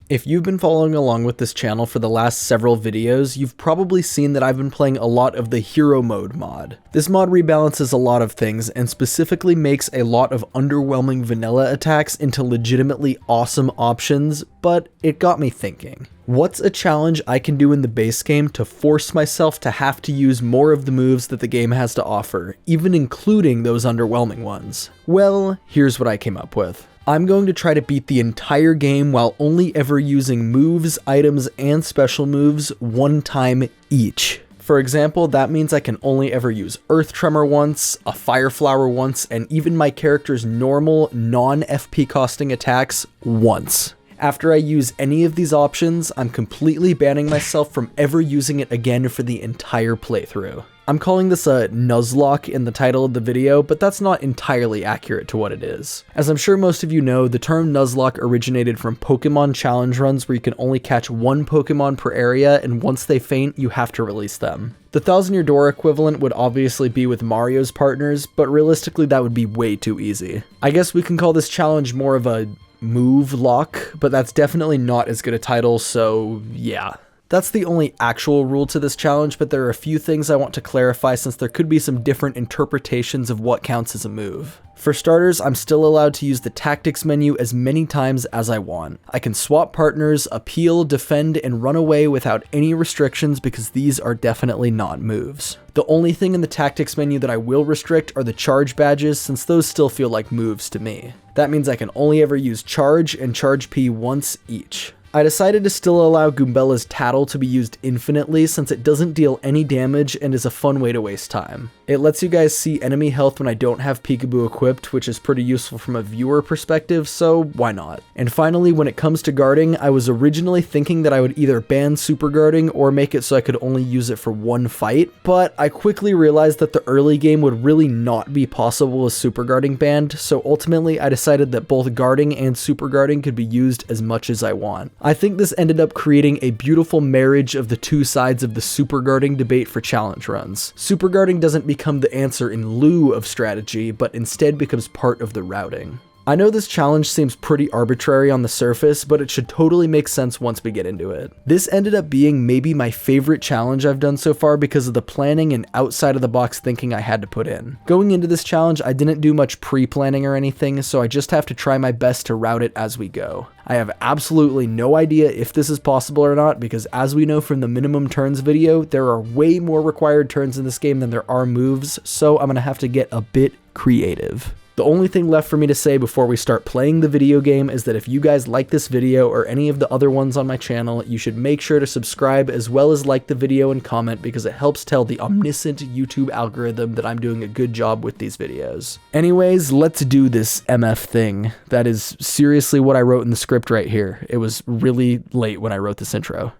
If you've been following along with this channel for the last several videos, you've probably seen that I've been playing a lot of the Hero Mode mod. This mod rebalances a lot of things and specifically makes a lot of underwhelming vanilla attacks into legitimately awesome options, but it got me thinking. What's a challenge I can do in the base game to force myself to have to use more of the moves that the game has to offer, even including those underwhelming ones? Well, here's what I came up with. I'm going to try to beat the entire game while only ever using moves, items, and special moves one time each. For example, that means I can only ever use Earth Tremor once, a Fire Flower once, and even my character's normal, non-FP costing attacks once. After I use any of these options, I'm completely banning myself from ever using it again for the entire playthrough. I'm calling this a Nuzlocke in the title of the video, but that's not entirely accurate to what it is. As I'm sure most of you know, the term Nuzlocke originated from Pokemon challenge runs where you can only catch one Pokemon per area, and once they faint, you have to release them. The Thousand Year Door equivalent would obviously be with Mario's partners, but realistically that would be way too easy. I guess we can call this challenge more of a move lock, but that's definitely not as good a title, so yeah. That's the only actual rule to this challenge, but there are a few things I want to clarify since there could be some different interpretations of what counts as a move. For starters, I'm still allowed to use the tactics menu as many times as I want. I can swap partners, appeal, defend, and run away without any restrictions because these are definitely not moves. The only thing in the tactics menu that I will restrict are the charge badges, since those still feel like moves to me. That means I can only ever use charge and charge P once each. I decided to still allow Goombella's Tattle to be used infinitely since it doesn't deal any damage and is a fun way to waste time. It lets you guys see enemy health when I don't have Peekaboo equipped, which is pretty useful from a viewer perspective, so why not? And finally, when it comes to guarding, I was originally thinking that I would either ban super guarding or make it so I could only use it for one fight, but I quickly realized that the early game would really not be possible with super guarding banned, so ultimately I decided that both guarding and super guarding could be used as much as I want. I think this ended up creating a beautiful marriage of the two sides of the super guarding debate for challenge runs. Super guarding doesn't become the answer in lieu of strategy, but instead becomes part of the routing. I know this challenge seems pretty arbitrary on the surface, but it should totally make sense once we get into it. This ended up being maybe my favorite challenge I've done so far because of the planning and outside of the box thinking I had to put in. Going into this challenge, I didn't do much pre-planning or anything, so I just have to try my best to route it as we go. I have absolutely no idea if this is possible or not because as we know from the minimum turns video, there are way more required turns in this game than there are moves, so I'm gonna have to get a bit creative. The only thing left for me to say before we start playing the video game is that if you guys like this video or any of the other ones on my channel, you should make sure to subscribe as well as like the video and comment because it helps tell the omniscient YouTube algorithm that I'm doing a good job with these videos. Anyways, let's do this MF thing. That is seriously what I wrote in the script right here. It was really late when I wrote this intro.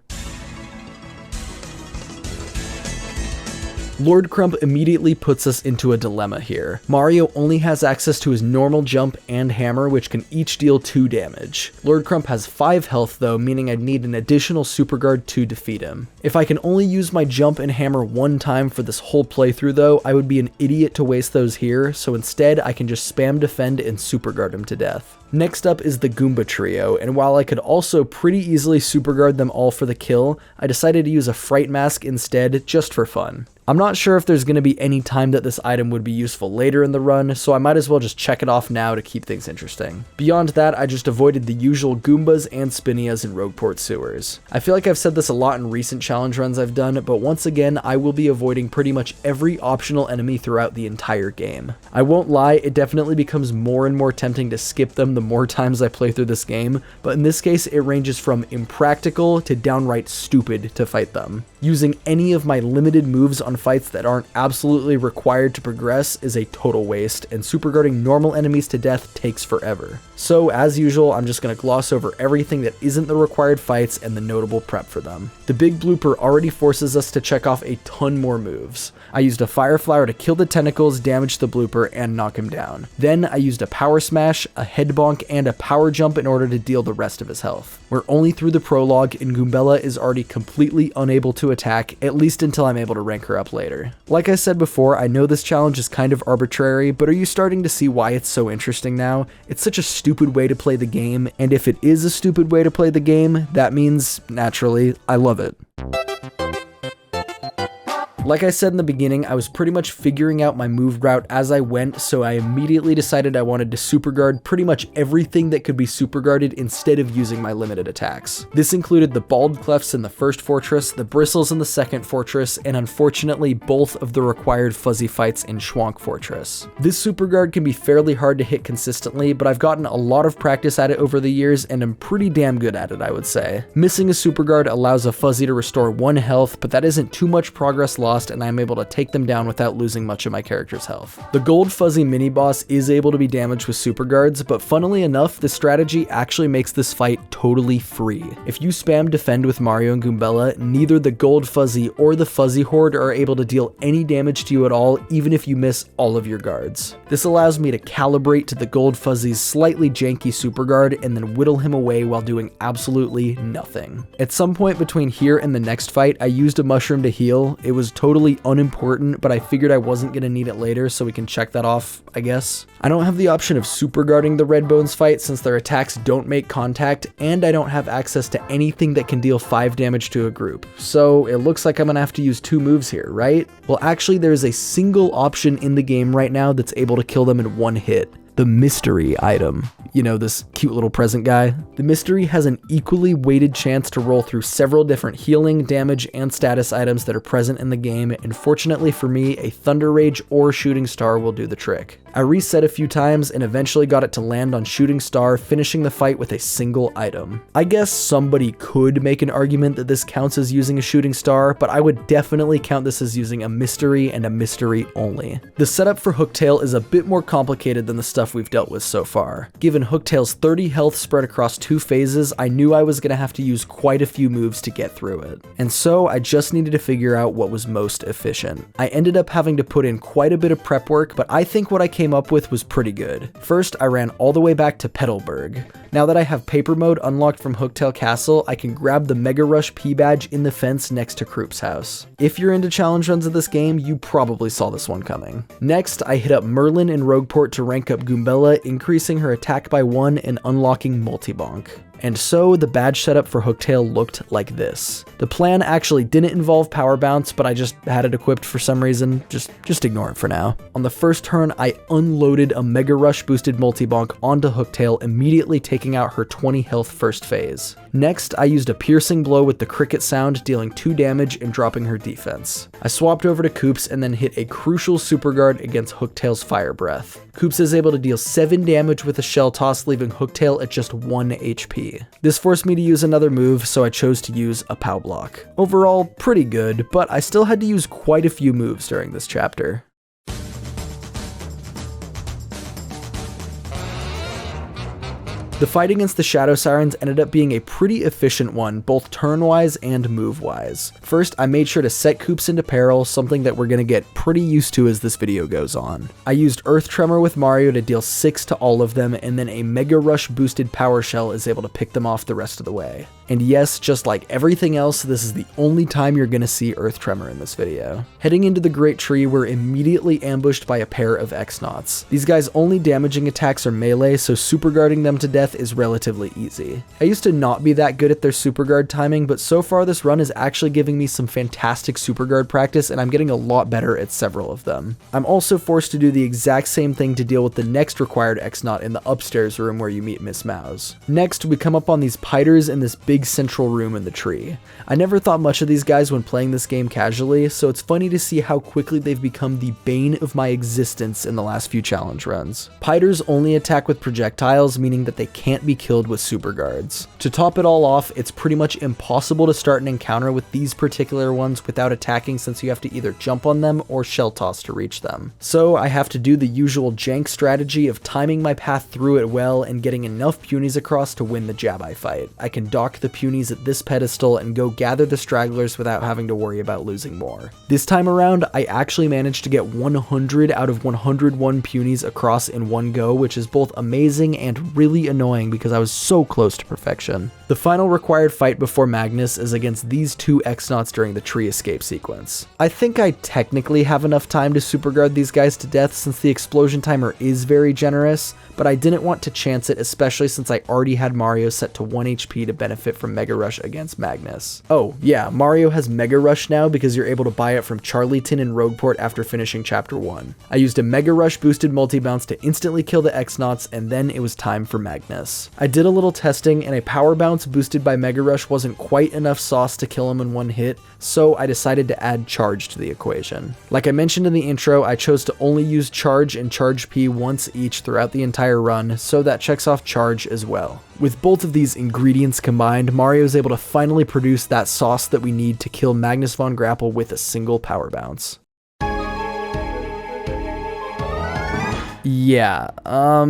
Lord Crump immediately puts us into a dilemma here. Mario only has access to his normal jump and hammer, which can each deal 2 damage. Lord Crump has 5 health though, meaning I'd need an additional super guard to defeat him. If I can only use my jump and hammer one time for this whole playthrough though, I would be an idiot to waste those here, so instead I can just spam defend and super guard him to death. Next up is the Goomba trio, and while I could also pretty easily super guard them all for the kill, I decided to use a Fright Mask instead just for fun. I'm not sure if there's going to be any time that this item would be useful later in the run, so I might as well just check it off now to keep things interesting. Beyond that, I just avoided the usual Goombas and Spinias in Rogueport sewers. I feel like I've said this a lot in recent challenge runs I've done, but once again, I will be avoiding pretty much every optional enemy throughout the entire game. I won't lie, it definitely becomes more and more tempting to skip them the more times I play through this game, but in this case, it ranges from impractical to downright stupid to fight them. Using any of my limited moves on fights that aren't absolutely required to progress is a total waste, and super guarding normal enemies to death takes forever. So as usual, I'm just going to gloss over everything that isn't the required fights and the notable prep for them. The big blooper already forces us to check off a ton more moves. I used a Fire Flower to kill the tentacles, damage the blooper, and knock him down. Then I used a Power Smash, a Head Bonk, and a Power Jump in order to deal the rest of his health. We're only through the prologue, and Goombella is already completely unable to to attack, at least until I'm able to rank her up later. Like I said before, I know this challenge is kind of arbitrary, but are you starting to see why it's so interesting now? It's such a stupid way to play the game, and if it is a stupid way to play the game, that means, naturally, I love it. Like I said in the beginning, I was pretty much figuring out my move route as I went, so I immediately decided I wanted to super guard pretty much everything that could be super guarded instead of using my limited attacks. This included the bald clefts in the first fortress, the bristles in the second fortress, and unfortunately both of the required fuzzy fights in Schwank Fortress. This super guard can be fairly hard to hit consistently, but I've gotten a lot of practice at it over the years and I'm pretty damn good at it, I would say. Missing a super guard allows a fuzzy to restore 1 health, but that isn't too much progress lost, and I'm able to take them down without losing much of my character's health. The gold fuzzy mini boss is able to be damaged with super guards, but funnily enough, this strategy actually makes this fight totally free. If you spam defend with Mario and Goombella, neither the gold fuzzy or the fuzzy horde are able to deal any damage to you at all, even if you miss all of your guards. This allows me to calibrate to the gold fuzzy's slightly janky super guard and then whittle him away while doing absolutely nothing. At some point between here and the next fight, I used a mushroom to heal. It was totally unimportant, but I figured I wasn't going to need it later, so we can check that off, I guess. I don't have the option of super guarding the Red Bones fight since their attacks don't make contact, and I don't have access to anything that can deal 5 damage to a group. So it looks like I'm going to have to use 2 moves here, right? Well, actually, there's a single option in the game right now that's able to kill them in 1 hit. The mystery item. You know, this cute little present guy. The mystery has an equally weighted chance to roll through several different healing, damage, and status items that are present in the game, and fortunately for me, a Thunder Rage or Shooting Star will do the trick. I reset a few times and eventually got it to land on Shooting Star, finishing the fight with a single item. I guess somebody could make an argument that this counts as using a Shooting Star, but I would definitely count this as using a mystery and a mystery only. The setup for Hooktail is a bit more complicated than the stuff we've dealt with so far. Given Hooktail's 30 health spread across 2 phases, I knew I was going to have to use quite a few moves to get through it. And so I just needed to figure out what was most efficient. I ended up having to put in quite a bit of prep work, but I think what I came up with was pretty good. First, I ran all the way back to Petalburg. Now that I have paper mode unlocked from Hooktail Castle, I can grab the Mega Rush P badge in the fence next to Kroop's house. If you're into challenge runs of this game, you probably saw this one coming. Next, I hit up Merlin in Rogueport to rank up Goombella, increasing her attack by 1 and unlocking Multibonk. And so the badge setup for Hooktail looked like this. The plan actually didn't involve Power Bounce, but I just had it equipped for some reason. Just ignore it for now. On the first turn, I unloaded a Mega Rush boosted Multibonk onto Hooktail, immediately taking out her 20 health first phase. Next, I used a piercing blow with the cricket sound, dealing 2 damage and dropping her defense. I swapped over to Koops and then hit a crucial super guard against Hooktail's Fire Breath. Koops is able to deal 7 damage with a shell toss, leaving Hooktail at just 1 HP. This forced me to use another move, so I chose to use a POW block. Overall, pretty good, but I still had to use quite a few moves during this chapter. The fight against the Shadow Sirens ended up being a pretty efficient one, both turn-wise and move-wise. First, I made sure to set Koops into peril, something that we're going to get pretty used to as this video goes on. I used Earth Tremor with Mario to deal 6 to all of them, and then a Mega Rush boosted Power Shell is able to pick them off the rest of the way. And yes, just like everything else, this is the only time you're going to see Earth Tremor in this video. Heading into the Great Tree, we're immediately ambushed by a pair of X-Nauts. These guys' only damaging attacks are melee, so super guarding them to death is relatively easy. I used to not be that good at their super guard timing, but so far this run is actually giving me some fantastic super guard practice, and I'm getting a lot better at several of them. I'm also forced to do the exact same thing to deal with the next required X-Naut in the upstairs room where you meet Miss Mouse. Next, we come up on these Piters in this big central room in the tree. I never thought much of these guys when playing this game casually, so it's funny to see how quickly they've become the bane of my existence in the last few challenge runs. Piters only attack with projectiles, meaning that they can't be killed with super guards. To top it all off, it's pretty much impossible to start an encounter with these particular ones without attacking, since you have to either jump on them or shell toss to reach them. So I have to do the usual jank strategy of timing my path through it well and getting enough punies across to win the Jabai fight. I can dock the punies at this pedestal and go gather the stragglers without having to worry about losing more. This time around, I actually managed to get 100 out of 101 punies across in one go, which is both amazing and really annoying annoying because I was so close to perfection. The final required fight before Magnus is against these two X-Nauts during the tree escape sequence. I think I technically have enough time to super guard these guys to death since the explosion timer is very generous, but I didn't want to chance it, especially since I already had Mario set to 1 HP to benefit from Mega Rush against Magnus. Oh yeah, Mario has Mega Rush now because you're able to buy it from Charlieton and Rogueport after finishing Chapter 1. I used a Mega Rush boosted multi-bounce to instantly kill the X-Nauts, and then it was time for Magnus. I did a little testing, and a Power Bounce boosted by Mega Rush wasn't quite enough sauce to kill him in one hit, so I decided to add Charge to the equation. Like I mentioned in the intro, I chose to only use Charge and Charge P once each throughout the entire run, so that checks off Charge as well. With both of these ingredients combined, Mario is able to finally produce that sauce that we need to kill Magnus von Grapple with a single Power Bounce. Yeah,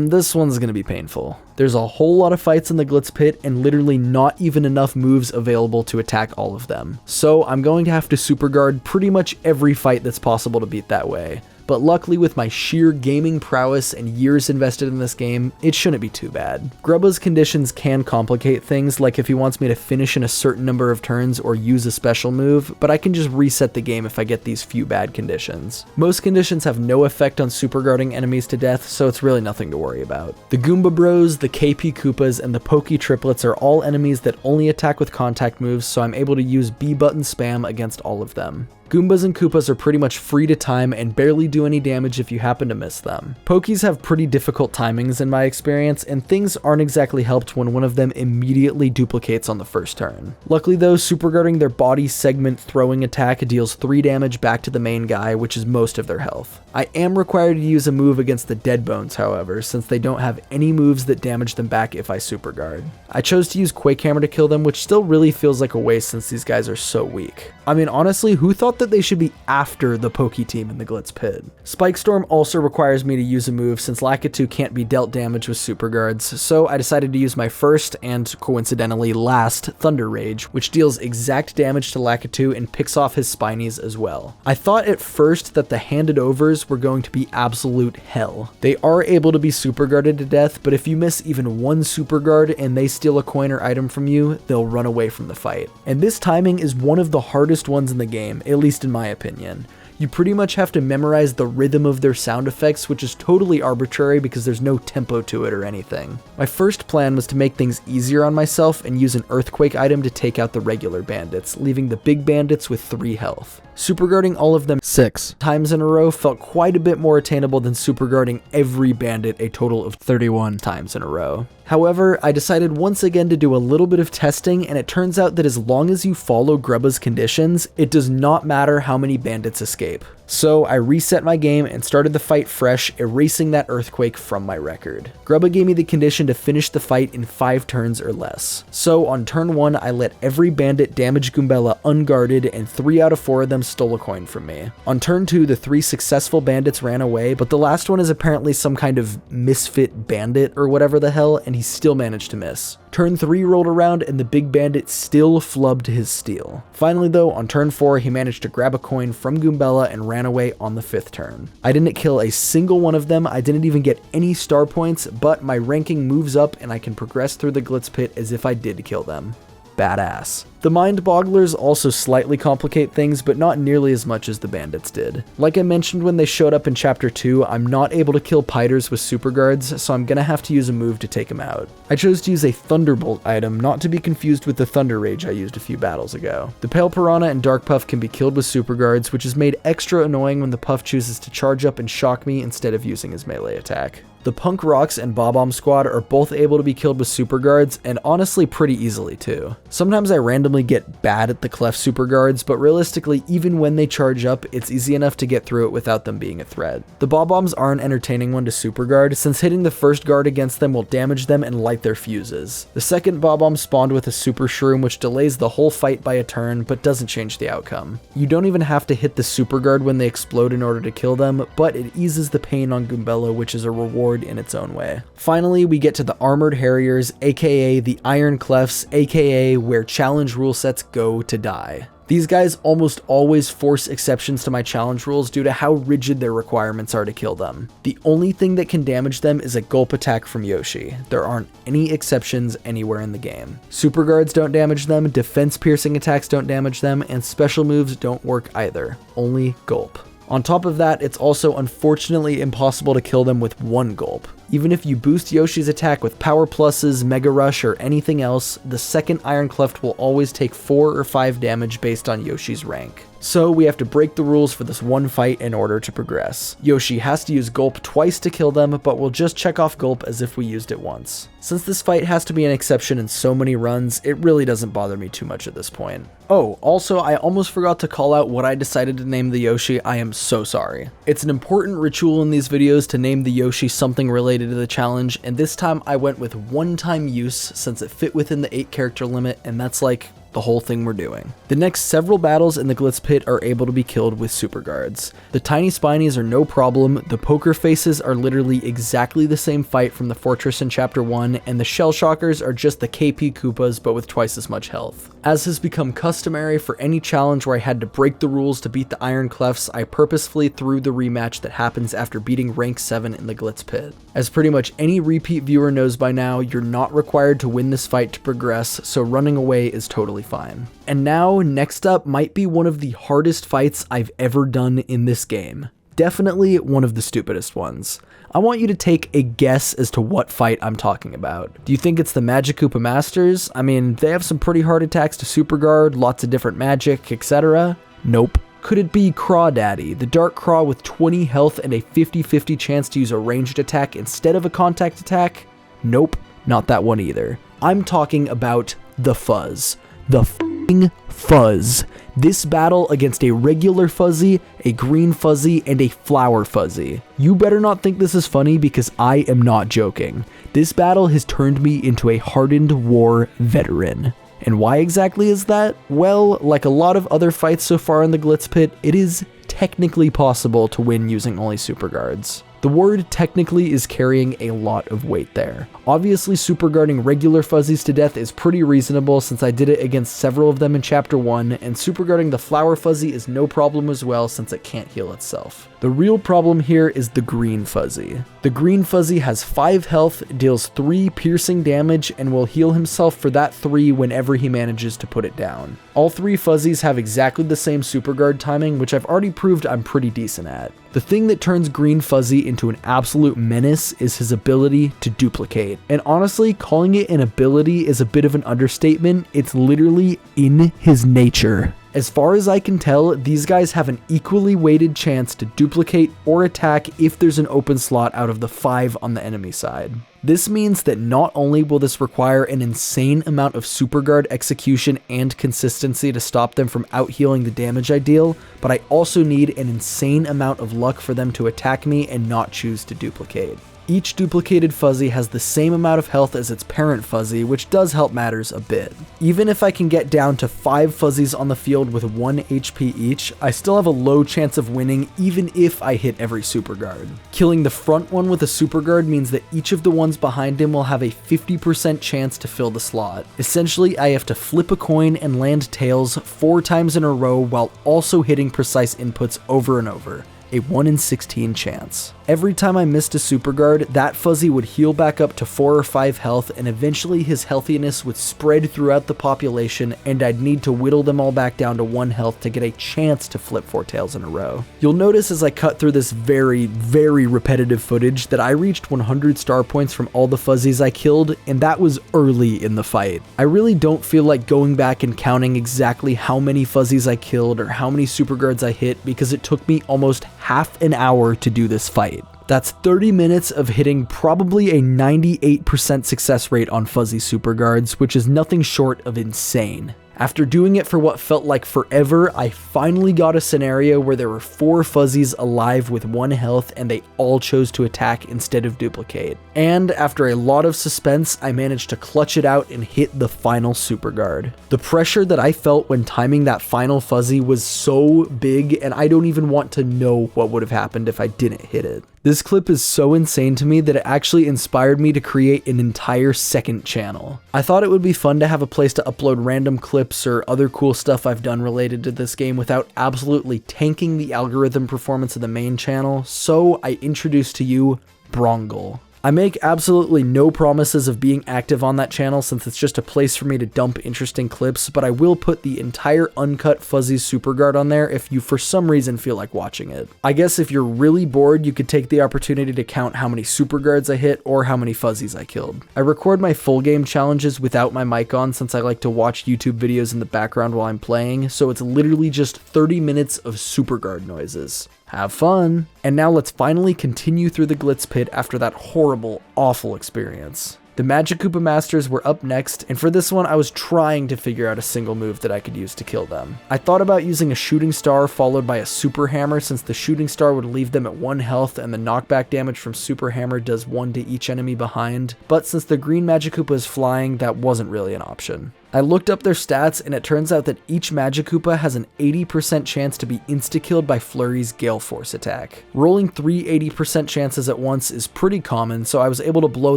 this one's gonna be painful. There's a whole lot of fights in the Glitz Pit and literally not even enough moves available to attack all of them. So I'm going to have to super guard pretty much every fight that's possible to beat that way. But luckily with my sheer gaming prowess and years invested in this game, it shouldn't be too bad. Grubba's conditions can complicate things, like if he wants me to finish in a certain number of turns or use a special move, but I can just reset the game if I get these few bad conditions. Most conditions have no effect on super guarding enemies to death, so it's really nothing to worry about. The Goomba Bros, the KP Koopas, and the Pokey Triplets are all enemies that only attack with contact moves, so I'm able to use B button spam against all of them. Goombas and Koopas are pretty much free to time and barely do any damage if you happen to miss them. Pokies have pretty difficult timings in my experience, and things aren't exactly helped when one of them immediately duplicates on the first turn. Luckily though, super guarding their body segment throwing attack deals 3 damage back to the main guy, which is most of their health. I am required to use a move against the Dead Bones, however, since they don't have any moves that damage them back if I super guard. I chose to use Quake Hammer to kill them, which still really feels like a waste since these guys are so weak. I mean, honestly, who thought that they should be after the Pokey team in the Glitz Pit? Spike Storm also requires me to use a move since Lakitu can't be dealt damage with super guards, so I decided to use my first and coincidentally last Thunder Rage, which deals exact damage to Lakitu and picks off his Spinies as well. I thought at first that the handed overs were going to be absolute hell. They are able to be super guarded to death, but if you miss even one super guard and they steal a coin or item from you, they'll run away from the fight. And this timing is one of the hardest ones in the game, at least in my opinion. You pretty much have to memorize the rhythm of their sound effects, which is totally arbitrary because there's no tempo to it or anything. My first plan was to make things easier on myself and use an earthquake item to take out the regular bandits, leaving the big bandits with 3 health. Super guarding all of them 6 times in a row felt quite a bit more attainable than super guarding every bandit a total of 31 times in a row. However, I decided once again to do a little bit of testing, and it turns out that as long as you follow Grubba's conditions, it does not matter how many bandits escape. So I reset my game and started the fight fresh, erasing that earthquake from my record. Grubba gave me the condition to finish the fight in 5 turns or less. So on turn 1, I let every bandit damage Goombella unguarded, and 3 out of 4 of them stole a coin from me. On turn 2, the 3 successful bandits ran away, but the last one is apparently some kind of misfit bandit or whatever the hell, and he still managed to miss. Turn 3 rolled around and the big bandit still flubbed his steal. Finally though, on turn 4, he managed to grab a coin from Goombella and ran away on the 5th turn. I didn't kill a single one of them, I didn't even get any star points, but my ranking moves up and I can progress through the Glitz Pit as if I did kill them. Badass. The Mind Bogglers also slightly complicate things, but not nearly as much as the bandits did. Like I mentioned when they showed up in Chapter 2, I'm not able to kill Piters with super guards, so I'm gonna have to use a move to take them out. I chose to use a Thunderbolt item, not to be confused with the Thunder Rage I used a few battles ago. The Pale Piranha and Dark Puff can be killed with super guards, which is made extra annoying when the Puff chooses to charge up and shock me instead of using his melee attack. The Punk Rocks and Bob-omb Squad are both able to be killed with super guards, and honestly pretty easily too. Sometimes I randomly get bad at the Clef super guards, but realistically even when they charge up, it's easy enough to get through it without them being a threat. The Bob-ombs are an entertaining one to super guard, since hitting the first guard against them will damage them and light their fuses. The second Bob-omb spawned with a Super Shroom, which delays the whole fight by a turn, but doesn't change the outcome. You don't even have to hit the super guard when they explode in order to kill them, but it eases the pain on Goombella, which is a reward in its own way. Finally, we get to the Armored Harriers, aka the Iron Clefs, aka where challenge rule sets go to die. These guys almost always force exceptions to my challenge rules due to how rigid their requirements are to kill them. The only thing that can damage them is a gulp attack from Yoshi. There aren't any exceptions anywhere in the game. Super guards don't damage them, defense piercing attacks don't damage them, and special moves don't work either. Only gulp. On top of that, it's also unfortunately impossible to kill them with one gulp. Even if you boost Yoshi's attack with power pluses, Mega Rush, or anything else, the second Iron Cleft will always take 4 or 5 damage based on Yoshi's rank. So we have to break the rules for this one fight in order to progress. Yoshi has to use Gulp twice to kill them, but we'll just check off Gulp as if we used it once. Since this fight has to be an exception in so many runs, it really doesn't bother me too much at this point. Oh, also, I almost forgot to call out what I decided to name the Yoshi. I am so sorry. It's an important ritual in these videos to name the Yoshi something related to the challenge, and this time I went with one-time use since it fit within the 8-character limit, and that's like the whole thing we're doing. The next several battles in the Glitz Pit are able to be killed with super guards. The tiny spinies are no problem, the poker faces are literally exactly the same fight from the fortress in chapter 1, and the shell shockers are just the KP Koopas but with twice as much health. As has become customary for any challenge where I had to break the rules to beat the Iron Clefts, I purposefully threw the rematch that happens after beating rank 7 in the Glitz Pit. As pretty much any repeat viewer knows by now, you're not required to win this fight to progress, so running away is totally fine. And now, next up might be one of the hardest fights I've ever done in this game. Definitely one of the stupidest ones. I want you to take a guess as to what fight I'm talking about. Do you think it's the Magic Koopa Masters? I mean, they have some pretty hard attacks to super guard, lots of different magic, etc. Nope. Could it be Crawdaddy, the Dark Craw with 20 health and a 50-50 chance to use a ranged attack instead of a contact attack? Nope, not that one either. I'm talking about the Fuzz. The f***ing Fuzz. This battle against a regular Fuzzy, a green Fuzzy, and a flower Fuzzy. You better not think this is funny because I am not joking. This battle has turned me into a hardened war veteran. And why exactly is that? Well, like a lot of other fights so far in the Glitz Pit, it is technically possible to win using only super guards. The word technically is carrying a lot of weight there. Obviously, super guarding regular Fuzzies to death is pretty reasonable since I did it against several of them in chapter 1, and super guarding the flower Fuzzy is no problem as well since it can't heal itself. The real problem here is the green Fuzzy. The green Fuzzy has 5 health, deals 3 piercing damage, and will heal himself for that 3 whenever he manages to put it down. All 3 Fuzzies have exactly the same super guard timing, which I've already proved I'm pretty decent at. The thing that turns Green Fuzzy into an absolute menace is his ability to duplicate. And honestly, calling it an ability is a bit of an understatement. It's literally in his nature. As far as I can tell, these guys have an equally weighted chance to duplicate or attack if there's an open slot out of the 5 on the enemy side. This means that not only will this require an insane amount of super guard execution and consistency to stop them from out-healing the damage I deal, but I also need an insane amount of luck for them to attack me and not choose to duplicate. Each duplicated Fuzzy has the same amount of health as its parent Fuzzy, which does help matters a bit. Even if I can get down to 5 Fuzzies on the field with 1 HP each, I still have a low chance of winning even if I hit every super guard. Killing the front one with a super guard means that each of the ones behind him will have a 50% chance to fill the slot. Essentially, I have to flip a coin and land tails 4 times in a row while also hitting precise inputs over and over. A 1 in 16 chance. Every time I missed a super guard, that Fuzzy would heal back up to 4 or 5 health, and eventually his healthiness would spread throughout the population, and I'd need to whittle them all back down to 1 health to get a chance to flip 4 tails in a row. You'll notice as I cut through this very, very repetitive footage that I reached 100 star points from all the Fuzzies I killed, and that was early in the fight. I really don't feel like going back and counting exactly how many Fuzzies I killed or how many super guards I hit because it took me almost half an hour to do this fight. That's 30 minutes of hitting probably a 98% success rate on Fuzzy super guards, which is nothing short of insane. After doing it for what felt like forever, I finally got a scenario where there were 4 Fuzzies alive with 1 health and they all chose to attack instead of duplicate. And after a lot of suspense, I managed to clutch it out and hit the final super guard. The pressure that I felt when timing that final Fuzzy was so big, and I don't even want to know what would have happened if I didn't hit it. This clip is so insane to me that it actually inspired me to create an entire second channel. I thought it would be fun to have a place to upload random clips or other cool stuff I've done related to this game without absolutely tanking the algorithm performance of the main channel, so I introduced to you Bringle. I make absolutely no promises of being active on that channel since it's just a place for me to dump interesting clips, but I will put the entire uncut Fuzzy Super Guard on there if you for some reason feel like watching it. I guess if you're really bored, you could take the opportunity to count how many Super Guards I hit or how many Fuzzies I killed. I record my full game challenges without my mic on since I like to watch YouTube videos in the background while I'm playing, so it's literally just 30 minutes of Super Guard noises. Have fun! And now let's finally continue through the Glitz Pit after that horrible, awful experience. The Magikoopa Masters were up next, and for this one I was trying to figure out a single move that I could use to kill them. I thought about using a Shooting Star followed by a Super Hammer since the Shooting Star would leave them at 1 health and the knockback damage from Super Hammer does 1 to each enemy behind, but since the green Magikoopa is flying, that wasn't really an option. I looked up their stats and it turns out that each Magikoopa has an 80% chance to be insta-killed by Flurry's Gale Force attack. Rolling 3 80% chances at once is pretty common, so I was able to blow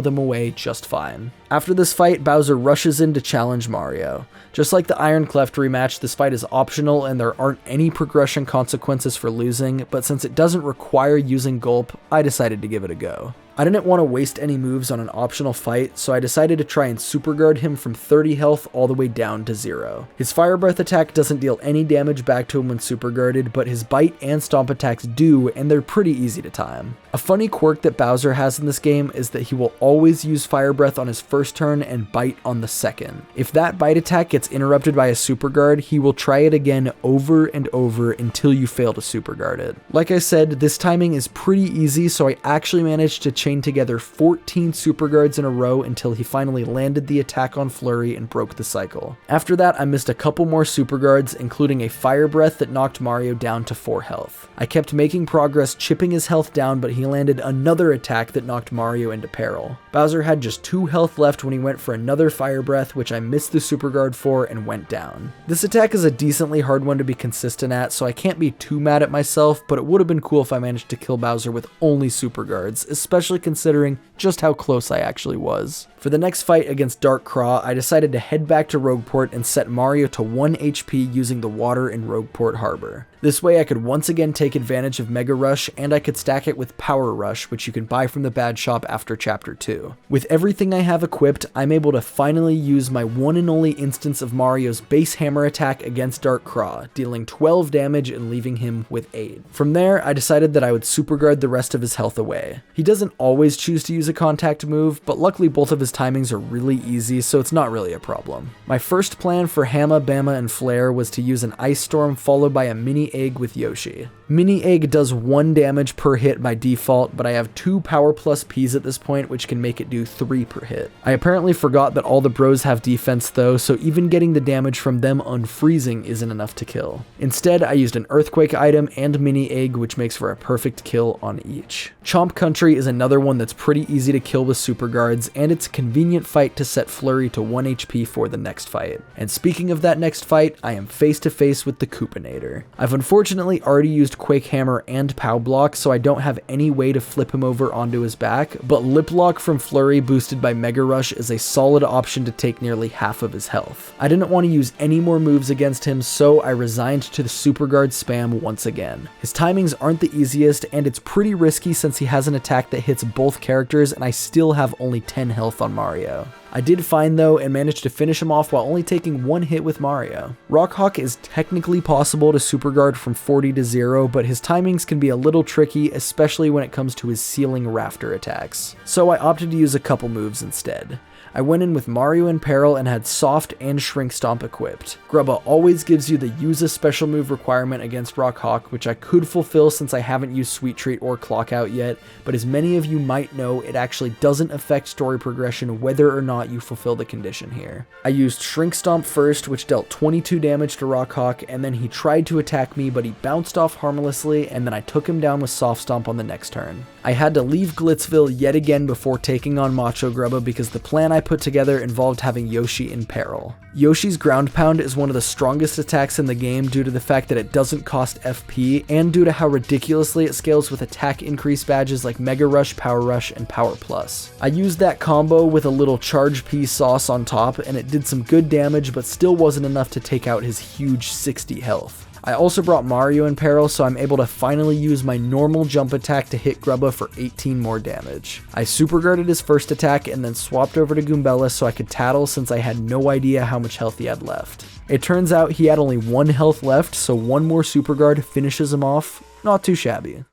them away just fine. After this fight, Bowser rushes in to challenge Mario. Just like the Iron Cleft rematch, this fight is optional and there aren't any progression consequences for losing, but since it doesn't require using Gulp, I decided to give it a go. I didn't want to waste any moves on an optional fight, so I decided to try and Super Guard him from 30 health all the way down to 0. His Fire Breath attack doesn't deal any damage back to him when Super Guarded, but his Bite and Stomp attacks do, and they're pretty easy to time. A funny quirk that Bowser has in this game is that he will always use Fire Breath on his first turn and Bite on the second. If that Bite attack gets interrupted by a Super Guard, he will try it again over and over until you fail to Super Guard it. Like I said, this timing is pretty easy, so I actually managed to chain together 14 Super Guards in a row until he finally landed the attack on Flurry and broke the cycle. After that, I missed a couple more Super Guards, including a Fire Breath that knocked Mario down to 4 health. I kept making progress, chipping his health down, but he landed another attack that knocked Mario into peril. Bowser had just 2 health left when he went for another Fire Breath, which I missed the Super Guard for and went down. This attack is a decently hard one to be consistent at, so I can't be too mad at myself, but it would have been cool if I managed to kill Bowser with only Super Guards, especially considering just how close I actually was. For the next fight against Dark Craw, I decided to head back to Rogueport and set Mario to 1 HP using the water in Rogueport Harbor. This way I could once again take advantage of Mega Rush, and I could stack it with Power Rush, which you can buy from the Bad Shop after Chapter 2. With everything I have equipped, I'm able to finally use my one and only instance of Mario's base hammer attack against Dark Craw, dealing 12 damage and leaving him with 8. From there, I decided that I would Super Guard the rest of his health away. He doesn't always choose to use a contact move, but luckily both of his timings are really easy, so it's not really a problem. My first plan for Hamma, Bama, and Flare was to use an Ice Storm followed by a Mini Egg with Yoshi. Mini Egg does 1 damage per hit by default, but I have 2 Power Plus Ps at this point, which can make it do 3 per hit. I apparently forgot that all the bros have defense though, so even getting the damage from them unfreezing isn't enough to kill. Instead, I used an Earthquake item and Mini Egg, which makes for a perfect kill on each. Chomp Country is another one that's pretty easy to kill with Super Guards, and it's a convenient fight to set Flurry to 1 HP for the next fight. And speaking of that next fight, I am face to face with the Koopinator. I've unfortunately already used Quake Hammer and Pow Block, so I don't have any way to flip him over onto his back, but Lip Lock from Flurry boosted by Mega Rush is a solid option to take nearly half of his health. I didn't want to use any more moves against him, so I resigned to the Super Guard spam once again. His timings aren't the easiest, and it's pretty risky since he has an attack that hits both characters and I still have only 10 health on Mario. I did fine though and managed to finish him off while only taking 1 hit with Mario. Rock Hawk is technically possible to Super Guard from 40 to 0, but his timings can be a little tricky, especially when it comes to his ceiling rafter attacks. So I opted to use a couple moves instead. I went in with Mario in peril and had Soft and Shrink Stomp equipped. Grubba always gives you the use a special move requirement against Rock Hawk, which I could fulfill since I haven't used Sweet Treat or Clock Out yet, but as many of you might know, it actually doesn't affect story progression whether or not you fulfill the condition here. I used Shrink Stomp first, which dealt 22 damage to Rock Hawk, and then he tried to attack me, but he bounced off harmlessly, and then I took him down with Soft Stomp on the next turn. I had to leave Glitzville yet again before taking on Macho Grubba because the plan I put together involved having Yoshi in peril. Yoshi's Ground Pound is one of the strongest attacks in the game due to the fact that it doesn't cost FP, and due to how ridiculously it scales with attack increase badges like Mega Rush, Power Rush, and Power Plus. I used that combo with a little Charge P sauce on top, and it did some good damage, but still wasn't enough to take out his huge 60 health. I also brought Mario in peril, so I'm able to finally use my normal jump attack to hit Grubba for 18 more damage. I super guarded his first attack and then swapped over to Goombella so I could tattle since I had no idea how much health he had left. It turns out he had only 1 health left, so one more super guard finishes him off. Not too shabby.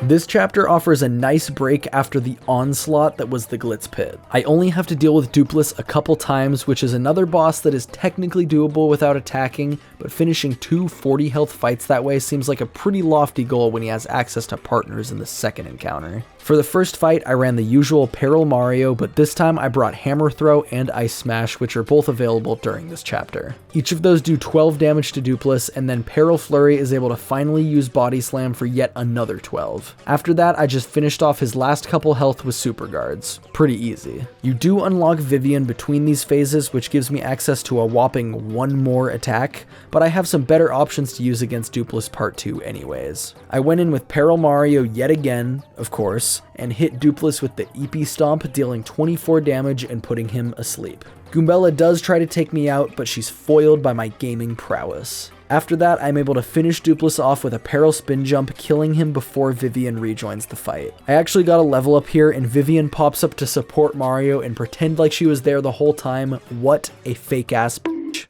This chapter offers a nice break after the onslaught that was the Glitz Pit. I only have to deal with Dupless a couple times, which is another boss that is technically doable without attacking, but finishing 2 40 health fights that way seems like a pretty lofty goal when he has access to partners in the second encounter. For the first fight, I ran the usual Peril Mario, but this time I brought Hammer Throw and Ice Smash, which are both available during this chapter. Each of those do 12 damage to Dupless, and then Peril Flurry is able to finally use Body Slam for yet another 12. After that, I just finished off his last couple health with Super Guards. Pretty easy. You do unlock Vivian between these phases, which gives me access to a whopping 1 more attack, but I have some better options to use against Dupless Part 2 anyways. I went in with Peril Mario yet again, of course, and hit Dupless with the EP Stomp, dealing 24 damage and putting him asleep. Goombella does try to take me out, but she's foiled by my gaming prowess. After that, I'm able to finish Dupless off with a Peril Spin Jump, killing him before Vivian rejoins the fight. I actually got a level up here, and Vivian pops up to support Mario and pretend like she was there the whole time. What a fake ass bitch.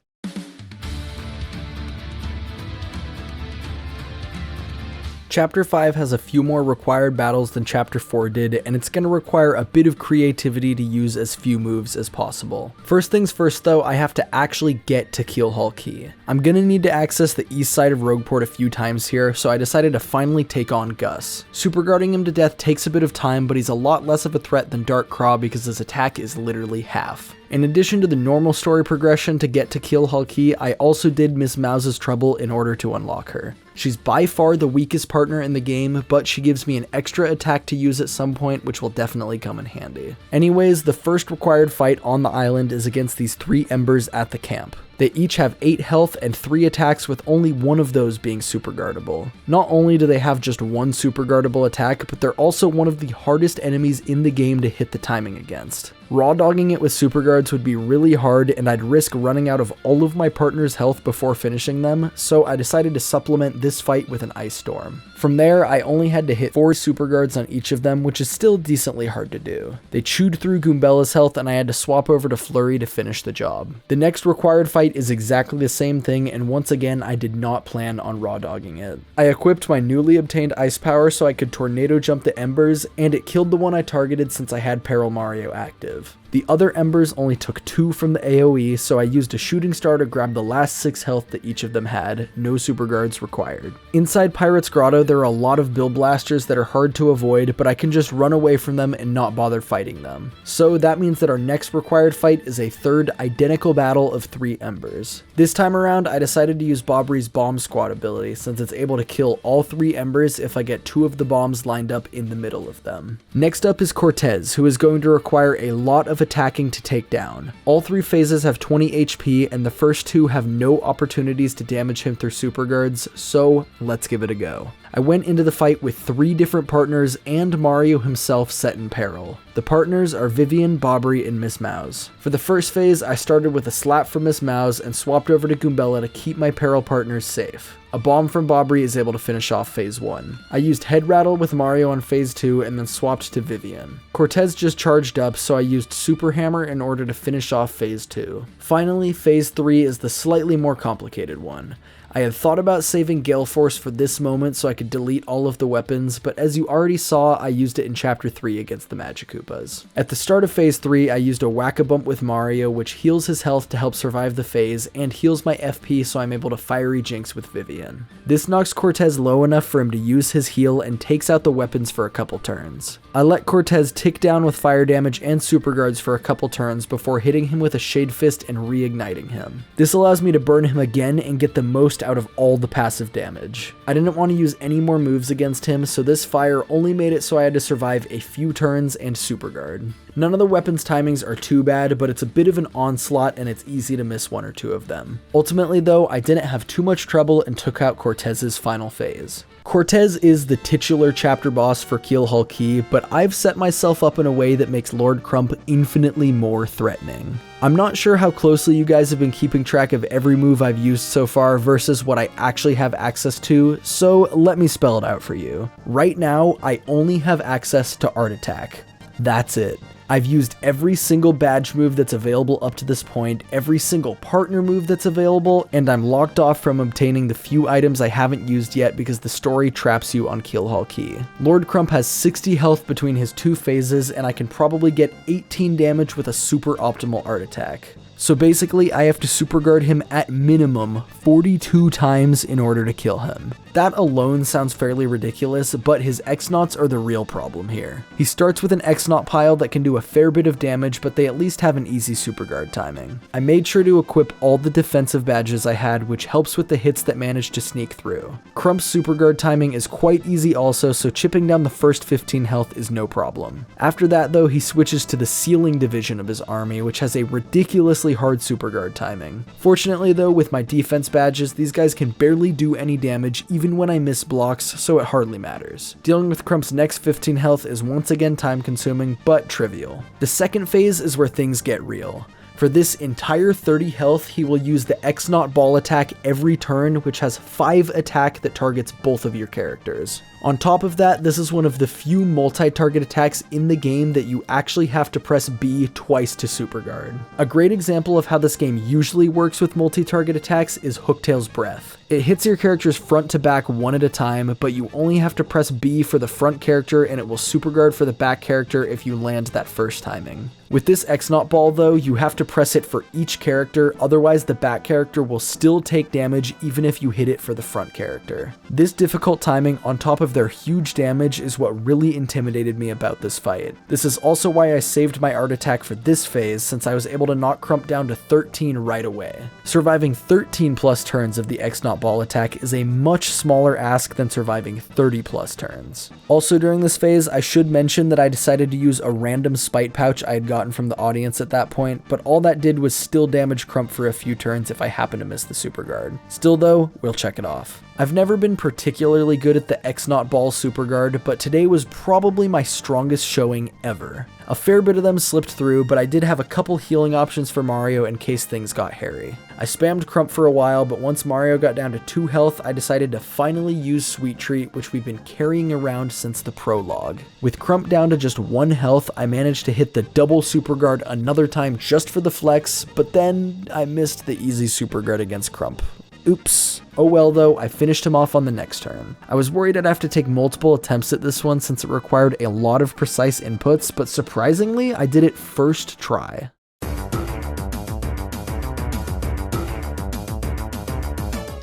Chapter 5 has a few more required battles than Chapter 4 did, and it's going to require a bit of creativity to use as few moves as possible. First things first though, I have to actually get to Keelhaul Key. I'm going to need to access the east side of Rogueport a few times here, so I decided to finally take on Gus. Super guarding him to death takes a bit of time, but he's a lot less of a threat than Dark Craw because his attack is literally half. In addition to the normal story progression to get to Keelhaul Key, I also did Miss Mouse's Trouble in order to unlock her. She's by far the weakest partner in the game, but she gives me an extra attack to use at some point, which will definitely come in handy. Anyways, the first required fight on the island is against these 3 Embers at the camp. They each have 8 health and 3 attacks, with only one of those being super guardable. Not only do they have just 1 super guardable attack, but they're also one of the hardest enemies in the game to hit the timing against. Raw dogging it with super guards would be really hard, and I'd risk running out of all of my partner's health before finishing them, so I decided to supplement this fight with an Ice Storm. From there, I only had to hit 4 super guards on each of them, which is still decently hard to do. They chewed through Goombella's health, and I had to swap over to Flurry to finish the job. The next required fight is exactly the same thing, and once again, I did not plan on raw dogging it. I equipped my newly obtained Ice Power so I could tornado jump the Embers, and it killed the one I targeted since I had Peril Mario active. The other Embers only took 2 from the AoE, so I used a Shooting Star to grab the last 6 health that each of them had, no super guards required. Inside Pirate's Grotto, there are a lot of Bill Blasters that are hard to avoid, but I can just run away from them and not bother fighting them. So that means that our next required fight is a third identical battle of 3 Embers. This time around, I decided to use Bobbery's Bomb Squad ability, since it's able to kill all 3 Embers if I get 2 of the bombs lined up in the middle of them. Next up is Cortez, who is going to require a lot of attacking to take down. All 3 phases have 20 HP, and the first 2 have no opportunities to damage him through super guards, so let's give it a go. I went into the fight with 3 different partners and Mario himself set in peril. The partners are Vivian, Bobbery, and Miss Mouse. For the first phase, I started with a slap from Miss Mouse and swapped over to Goombella to keep my peril partners safe. A bomb from Bobbery is able to finish off phase 1. I used Head Rattle with Mario on phase 2 and then swapped to Vivian. Cortez just charged up, so I used Super Hammer in order to finish off phase 2. Finally, phase 3 is the slightly more complicated one. I had thought about saving Gale Force for this moment so I could delete all of the weapons, but as you already saw, I used it in Chapter 3 against the Magikoopas. At the start of Phase 3, I used a Whack-a-Bump with Mario, which heals his health to help survive the phase, and heals my FP so I'm able to Fiery Jinx with Vivian. Oblivion. This knocks Cortez low enough for him to use his heal and takes out the weapons for a couple turns. I let Cortez tick down with fire damage and super guards for a couple turns before hitting him with a Shade Fist and reigniting him. This allows me to burn him again and get the most out of all the passive damage. I didn't want to use any more moves against him, so this fire only made it so I had to survive a few turns and super guard. None of the weapons timings are too bad, but it's a bit of an onslaught and it's easy to miss one or two of them. Ultimately though, I didn't have too much trouble and took out Cortez's final phase. Cortez is the titular chapter boss for Keelhaul Key, but I've set myself up in a way that makes Lord Crump infinitely more threatening. I'm not sure how closely you guys have been keeping track of every move I've used so far versus what I actually have access to, so let me spell it out for you. Right now, I only have access to Art Attack. That's it. I've used every single badge move that's available up to this point, every single partner move that's available, and I'm locked off from obtaining the few items I haven't used yet because the story traps you on Keelhaul Key. Lord Crump has 60 health between his two phases, and I can probably get 18 damage with a super optimal art attack. So basically, I have to super guard him at minimum 42 times in order to kill him. That alone sounds fairly ridiculous, but his X-Nauts are the real problem here. He starts with an X-Naut pile that can do a fair bit of damage, but they at least have an easy super guard timing. I made sure to equip all the defensive badges I had, which helps with the hits that manage to sneak through. Crump's super guard timing is quite easy also, so chipping down the first 15 health is no problem. After that though, he switches to the Sealing division of his army, which has a ridiculously hard super guard timing. Fortunately though, with my defense badges, these guys can barely do any damage even when I miss blocks, so it hardly matters. Dealing with Crump's next 15 health is once again time consuming, but trivial. The second phase is where things get real. For this entire 30 health, he will use the X-Naut ball attack every turn, which has 5 attack that targets both of your characters. On top of that, this is one of the few multi-target attacks in the game that you actually have to press B twice to super guard. A great example of how this game usually works with multi-target attacks is Hooktail's Breath. It hits your characters front to back one at a time, but you only have to press B for the front character and it will super guard for the back character if you land that first timing. With this X-Naut ball though, you have to press it for each character, otherwise the back character will still take damage even if you hit it for the front character. This difficult timing on top of their huge damage is what really intimidated me about this fight. This is also why I saved my art attack for this phase, since I was able to knock Crump down to 13 right away. Surviving 13 plus turns of the X-Naut ball attack is a much smaller ask than surviving 30 plus turns. Also during this phase, I should mention that I decided to use a random spite pouch I had gotten from the audience at that point, but all that did was still damage Crump for a few turns if I happen to miss the super guard. Still though, we'll check it off. I've never been particularly good at the X-Naut ball super guard, but today was probably my strongest showing ever. A fair bit of them slipped through, but I did have a couple healing options for Mario in case things got hairy. I spammed Crump for a while, but once Mario got down to 2 health, I decided to finally use Sweet Treat, which we've been carrying around since the prologue. With Crump down to just 1 health, I managed to hit the double super guard another time just for the flex, but then I missed the easy super guard against Crump. Oops. Oh well though, I finished him off on the next turn. I was worried I'd have to take multiple attempts at this one since it required a lot of precise inputs, but surprisingly, I did it first try.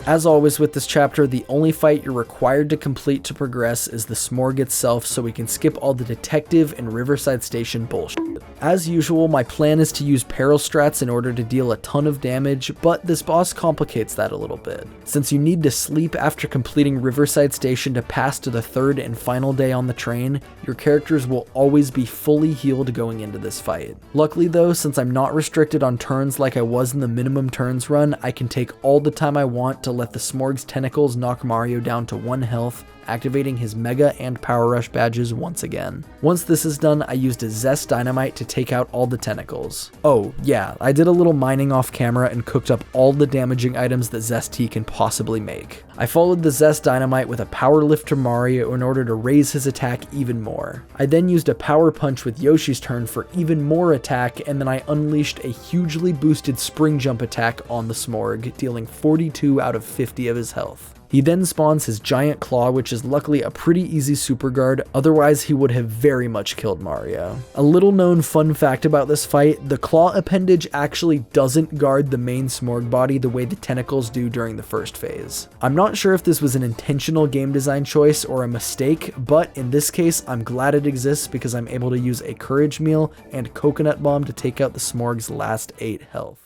As always with this chapter, the only fight you're required to complete to progress is the Smorg itself, so we can skip all the detective and Riverside Station bullshit. As usual, my plan is to use peril strats in order to deal a ton of damage, but this boss complicates that a little bit. Since you need to sleep after completing Riverside Station to pass to the third and final day on the train, your characters will always be fully healed going into this fight. Luckily though, since I'm not restricted on turns like I was in the minimum turns run, I can take all the time I want to let the Smorg's tentacles knock Mario down to 1 health, activating his Mega and Power Rush badges once again. Once this is done, I used a Zest Dynamite to take out all the tentacles. Oh yeah, I did a little mining off camera and cooked up all the damaging items that Zest T can possibly make. I followed the Zest Dynamite with a Power Lift to Mario in order to raise his attack even more. I then used a Power Punch with Yoshi's turn for even more attack, and then I unleashed a hugely boosted Spring Jump attack on the Smorg, dealing 42 out of 50 of his health. He then spawns his giant claw, which is luckily a pretty easy super guard, otherwise he would have very much killed Mario. A little known fun fact about this fight, the claw appendage actually doesn't guard the main Smorg body the way the tentacles do during the first phase. I'm not sure if this was an intentional game design choice or a mistake, but in this case I'm glad it exists because I'm able to use a courage meal and coconut bomb to take out the Smorg's last 8 health.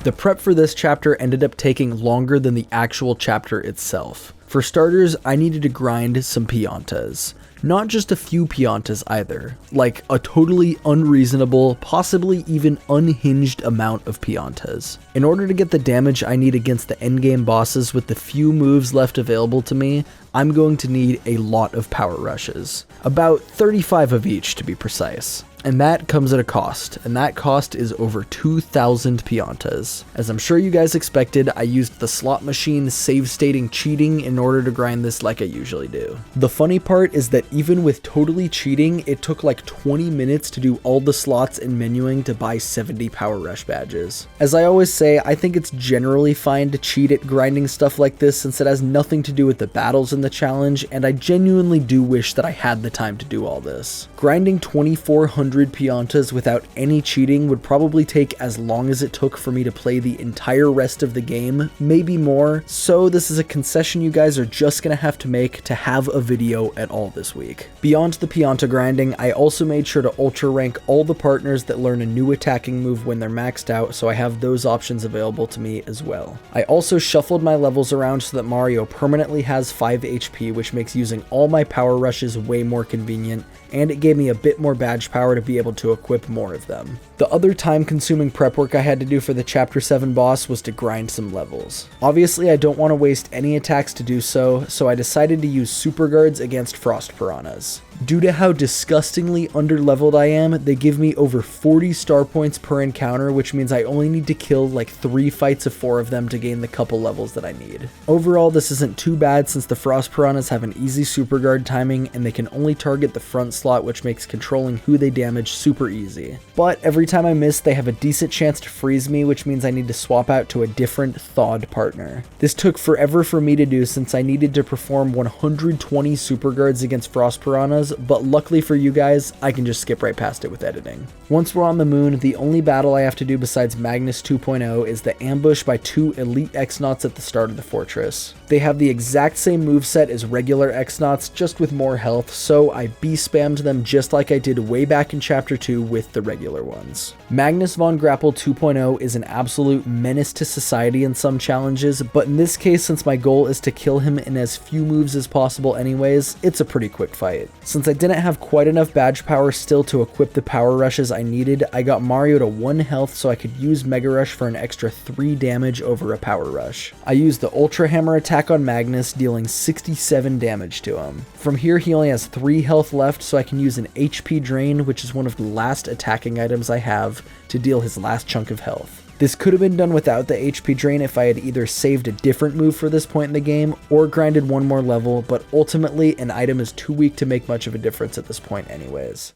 The prep for this chapter ended up taking longer than the actual chapter itself. For starters, I needed to grind some Piantas. Not just a few Piantas either, like a totally unreasonable, possibly even unhinged amount of Piantas. In order to get the damage I need against the endgame bosses with the few moves left available to me, I'm going to need a lot of power rushes. About 35 of each to be precise. And that comes at a cost, and that cost is over 2,000 Piantas. As I'm sure you guys expected, I used the slot machine save stating cheating in order to grind this like I usually do. The funny part is that even with totally cheating, it took like 20 minutes to do all the slots and menuing to buy 70 power rush badges. As I always say, I think it's generally fine to cheat at grinding stuff like this since it has nothing to do with the battles in the challenge, and I genuinely do wish that I had the time to do all this. Grinding 2,400 Piantas without any cheating would probably take as long as it took for me to play the entire rest of the game, maybe more, so this is a concession you guys are just gonna have to make to have a video at all this week. Beyond the Pianta grinding, I also made sure to ultra rank all the partners that learn a new attacking move when they're maxed out, so I have those options available to me as well. I also shuffled my levels around so that Mario permanently has 5 HP, which makes using all my power rushes way more convenient, and it gave me a bit more badge power to be able to equip more of them. The other time-consuming prep work I had to do for the Chapter 7 boss was to grind some levels. Obviously, I don't want to waste any attacks to do so, so I decided to use super guards against frost piranhas. Due to how disgustingly underleveled I am, they give me over 40 star points per encounter, which means I only need to kill like 3 fights of 4 of them to gain the couple levels that I need. Overall, this isn't too bad since the frost piranhas have an easy super guard timing and they can only target the front slot, which makes controlling who they damage super easy. But every time I miss, they have a decent chance to freeze me, which means I need to swap out to a different thawed partner. This took forever for me to do since I needed to perform 120 super guards against frost piranhas, but luckily for you guys, I can just skip right past it with editing. Once we're on the moon, the only battle I have to do besides Magnus 2.0 is the ambush by 2 elite X-Nauts at the start of the fortress. They have the exact same moveset as regular X-Nauts, just with more health, so I B-spammed them just like I did way back in Chapter 2 with the regular ones. Magnus von Grapple 2.0 is an absolute menace to society in some challenges, but in this case, since my goal is to kill him in as few moves as possible anyways, it's a pretty quick fight. Since I didn't have quite enough badge power still to equip the power rushes I needed, I got Mario to 1 health so I could use Mega Rush for an extra 3 damage over a power rush. I used the Ultra Hammer attack on Magnus, dealing 67 damage to him. From here, he only has 3 health left, so I can use an HP Drain, which is one of the last attacking items I have, to deal his last chunk of health. This could have been done without the HP Drain if I had either saved a different move for this point in the game or grinded 1 more level, but ultimately an item is too weak to make much of a difference at this point anyways.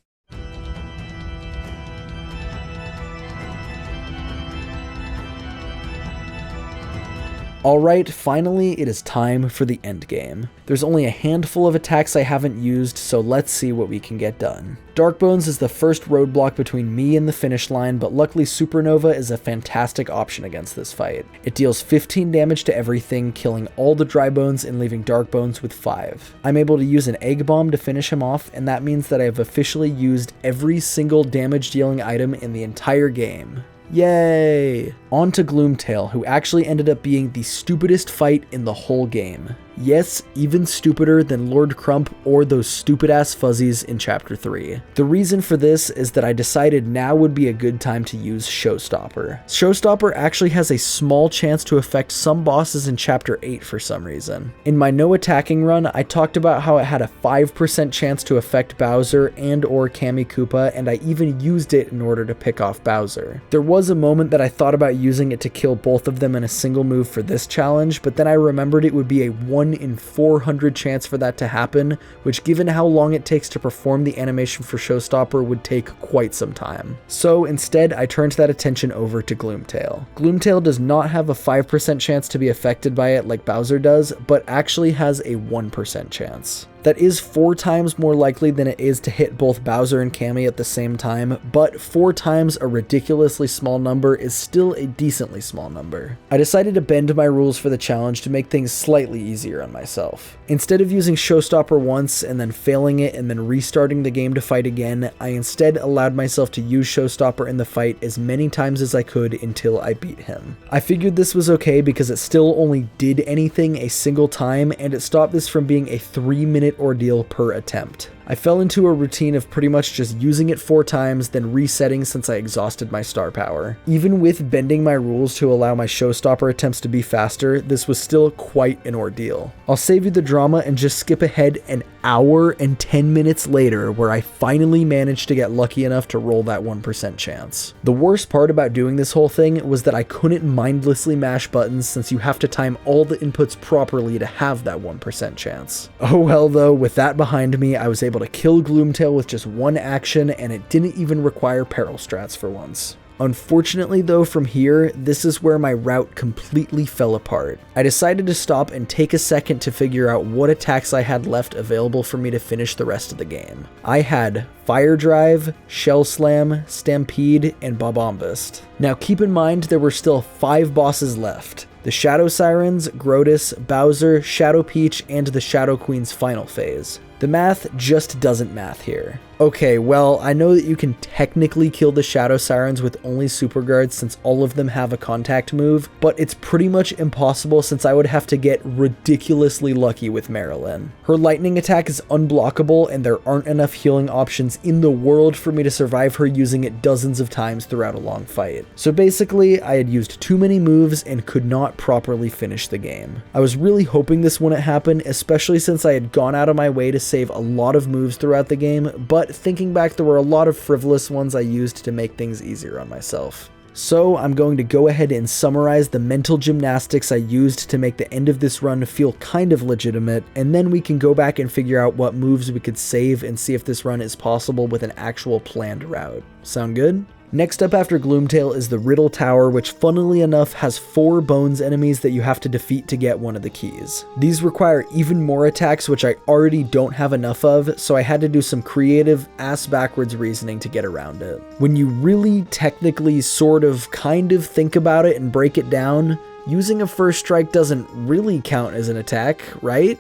Alright, finally it is time for the endgame. There's only a handful of attacks I haven't used, so let's see what we can get done. Dark Bones is the first roadblock between me and the finish line, but luckily Supernova is a fantastic option against this fight. It deals 15 damage to everything, killing all the dry bones and leaving Dark Bones with 5. I'm able to use an Egg Bomb to finish him off, and that means that I have officially used every single damage dealing item in the entire game. Yay! On to Gloomtail, who actually ended up being the stupidest fight in the whole game. Yes, even stupider than Lord Crump or those stupid ass fuzzies in Chapter 3. The reason for this is that I decided now would be a good time to use Showstopper. Showstopper actually has a small chance to affect some bosses in Chapter 8 for some reason. In my no attacking run, I talked about how it had a 5% chance to affect Bowser and or Kammy Koopa, and I even used it in order to pick off Bowser. There was a moment that I thought about using it to kill both of them in a single move for this challenge, but then I remembered it would be a 1 1 in 400 chance for that to happen, which given how long it takes to perform the animation for Showstopper would take quite some time. So instead, I turned that attention over to Gloomtail. Gloomtail does not have a 5% chance to be affected by it like Bowser does, but actually has a 1% chance. That is 4 times more likely than it is to hit both Bowser and Cammy at the same time, but 4 times a ridiculously small number is still a decently small number. I decided to bend my rules for the challenge to make things slightly easier on myself. Instead of using Showstopper once and then failing it and then restarting the game to fight again, I instead allowed myself to use Showstopper in the fight as many times as I could until I beat him. I figured this was okay because it still only did anything a single time, and it stopped this from being a 3-minute ordeal per attempt. I fell into a routine of pretty much just using it 4 times, then resetting since I exhausted my star power. Even with bending my rules to allow my Showstopper attempts to be faster, this was still quite an ordeal. I'll save you the drama and just skip ahead an hour and 10 minutes later, where I finally managed to get lucky enough to roll that 1% chance. The worst part about doing this whole thing was that I couldn't mindlessly mash buttons since you have to time all the inputs properly to have that 1% chance. Oh well though, with that behind me, I was able to kill Gloomtail with just 1 action, and it didn't even require peril strats for once. Unfortunately though, from here, this is where my route completely fell apart. I decided to stop and take a second to figure out what attacks I had left available for me to finish the rest of the game. I had Fire Drive, Shell Slam, Stampede, and Bobombast. Now keep in mind there were still 5 bosses left. The Shadow Sirens, Grotus, Bowser, Shadow Peach, and the Shadow Queen's final phase. The math just doesn't math here. Okay, well, I know that you can technically kill the Shadow Sirens with only Super Guards since all of them have a contact move, but it's pretty much impossible since I would have to get ridiculously lucky with Marilyn. Her lightning attack is unblockable, and there aren't enough healing options in the world for me to survive her using it dozens of times throughout a long fight. So basically, I had used too many moves and could not properly finish the game. I was really hoping this wouldn't happen, especially since I had gone out of my way to save a lot of moves throughout the game, but thinking back, there were a lot of frivolous ones I used to make things easier on myself. So I'm going to go ahead and summarize the mental gymnastics I used to make the end of this run feel kind of legitimate, and then we can go back and figure out what moves we could save and see if this run is possible with an actual planned route. Sound good? Next up after Gloomtail is the Riddle Tower, which funnily enough has 4 bones enemies that you have to defeat to get one of the keys. These require even more attacks, which I already don't have enough of, so I had to do some creative ass-backwards reasoning to get around it. When you really technically sort of kind of think about it and break it down, using a first strike doesn't really count as an attack, right?